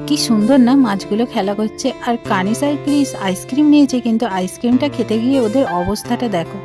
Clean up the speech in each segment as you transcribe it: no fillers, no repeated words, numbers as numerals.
কি সুন্দর না মাছগুলো খেলা করছে। আর কানিস আর ক্রিস আইসক্রিম নিয়েছে, কিন্তু আইসক্রিমটা খেতে গিয়ে ওদের অবস্থাটা দেখো।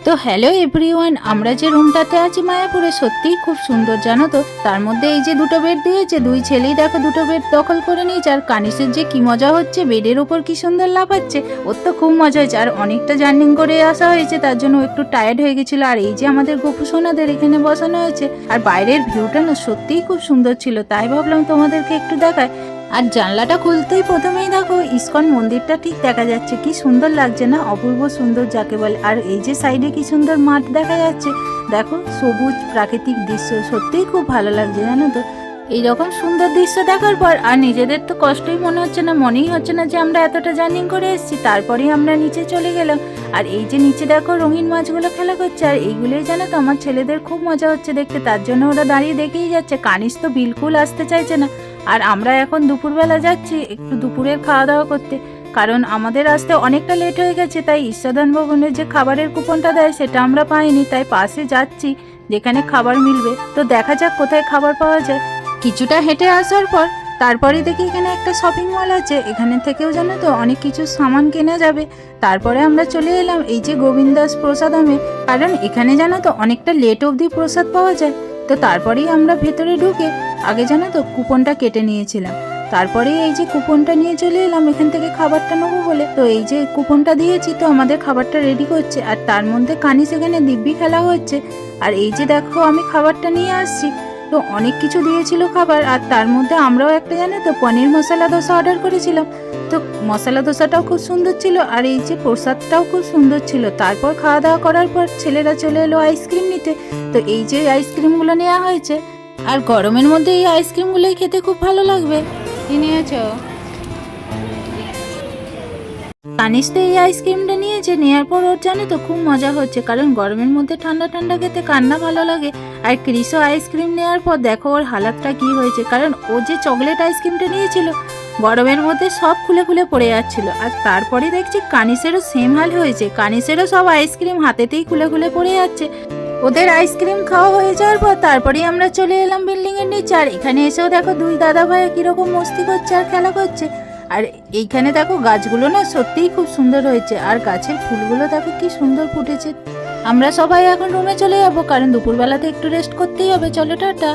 তো হ্যালো এভরিওয়ান, আমরা যে রুমটাতে আছি মায়াপুরে সত্যিই খুব সুন্দর জানো তো। তার মধ্যে এই যে দুটো বেড দিয়েছে, দুই ছেলেই দেখো দুটো বেড দখল করে নিয়েছে। আর কানিসের যে কি মজা হচ্ছে, বেডের উপর কি সুন্দর লাফাচ্ছে, ওর তো খুব মজা হয়েছে। আর অনেকটা জার্নিং করে আসা হয়েছে, তার জন্য একটু টায়ার্ড হয়ে গেছিল। আর এই যে আমাদের গোপু সোনাদের এখানে বসানো হয়েছে, আর বাইরের ভিউটা না সত্যিই খুব সুন্দর ছিল, তাই ভাবলাম তোমাদেরকে একটু দেখায়। আর জানলাটা খুলতেই প্রথমেই দেখো ইসকন মন্দিরটা ঠিক দেখা যাচ্ছে, কি সুন্দর লাগছে না, অপূর্ব সুন্দর যাকে বলে। আর এই যে সাইডে কি সুন্দর মাঠ দেখা যাচ্ছে, দেখো সবুজ প্রাকৃতিক দৃশ্য, সত্যিই খুব ভালো লাগছে জানো তো। এইরকম সুন্দর দৃশ্য দেখার পর আর নিজেদের তো কষ্টই মনে হচ্ছে না, মনেই হচ্ছে না যে আমরা এতটা জার্নি করে এসেছি। তারপরেই আমরা নিচে চলে গেলাম। আর এই যে নিচে দেখো রঙিন মাছগুলো খেলা করছে, আর এইগুলোই জানো তো আমার ছেলেদের খুব মজা হচ্ছে দেখতে, তার জন্য ওরা দাঁড়িয়ে দেখেই যাচ্ছে। কানিস তো বিলকুল আসতে চাইছে না। আর আমরা এখন দুপুরবেলা যাচ্ছি একটু দুপুরের খাওয়া দাওয়া করতে, কারণ আমাদের আসতে অনেকটা লেট হয়ে গেছে। তাই ঈশ্বরদান ভবনের যে খাবারের কুপনটা দেয় সেটা আমরা পাইনি, তাই পাশে যাচ্ছি যেখানে খাবার মিলবে। তো দেখা যাক কোথায় খাবার পাওয়া যায়। কিছুটা হেঁটে আসার পর তারপরে দেখি এখানে একটা শপিং মল আছে, এখানে থেকেও জানো তো অনেক কিছু সামান কেনা যাবে। তারপরে আমরা চলে এলাম এই যে গোবিন্দাস প্রসাদমে, কারণ এখানে জানো তো অনেকটা লেট অবধি প্রসাদ পাওয়া যায়। তো তারপরেই আমরা ভেতরে ঢুকে আগে জানো তো কুপনটা কেটে নিয়েছিলাম, তারপরে এই যে কুপনটা নিয়ে চলে এলাম এখান থেকে খাবারটা নেবো বলে। তো এই যে কুপনটা দিয়েছি, তো আমাদের খাবারটা রেডি করছে। আর তার মধ্যে কানিস এখানে দিব্যি খেলা হচ্ছে। আর এই যে দেখো আমি খাবারটা নিয়ে আসছি, তো অনেক কিছু দিয়েছিল খাবার। আর তার মধ্যে আমরাও একটা জানো তো পনির মশলা দোসা অর্ডার করেছিলাম, তো মশলা দোসাটাও খুব সুন্দর ছিল, আর এই যে প্রসাদটাও খুব সুন্দর ছিল। তারপর খাওয়া দাওয়া করার পর ছেলেরা চলে এলো আইসক্রিম নিতে, তো এই যে আইসক্রিমগুলো নেওয়া হয়েছে। আর গরমের মধ্যে এই আইসক্রিমগুলোই খেতে খুব ভালো লাগবে। কি নিয়েছ? কানিস তো এই আইসক্রিমটা নিয়েছে, নেওয়ার পর ওর জানো তো খুব মজা হচ্ছে, কারণ গরমের মধ্যে ঠান্ডা ঠান্ডা খেতে কান্না ভালো লাগে। আর ক্রিসও আইসক্রিম নেওয়ার পর দেখো ওর হালাতটা কি হয়েছে, কারণ ও যে চকলেট আইসক্রিমটা নিয়েছিল গরমের মধ্যে সব খুলে খুলে পড়ে যাচ্ছিল। আর তারপরে দেখছি কানিসেরও সেম হাল হয়েছে, কানিসেরও সব আইসক্রিম হাতেতেই খুলে খুলে পড়ে যাচ্ছে। ওদের আইসক্রিম খাওয়া হয়ে যাওয়ার পর তারপরেই আমরা চলে এলাম বিল্ডিং এর নিচে। আর এখানে এসেও দেখো দুই দাদা ভাই কিরকম মস্তি করছে আর খেলা করছে। আর এইখানে দেখো গাছগুলো না সত্যিই খুব সুন্দর হয়েছে, আর গাছের ফুলগুলো দেখো কি সুন্দর ফুটেছে। আমরা সবাই এখন রুমে চলে যাবো, কারণ দুপুরবেলাতে একটু রেস্ট করতেই হবে। চলো টাটা।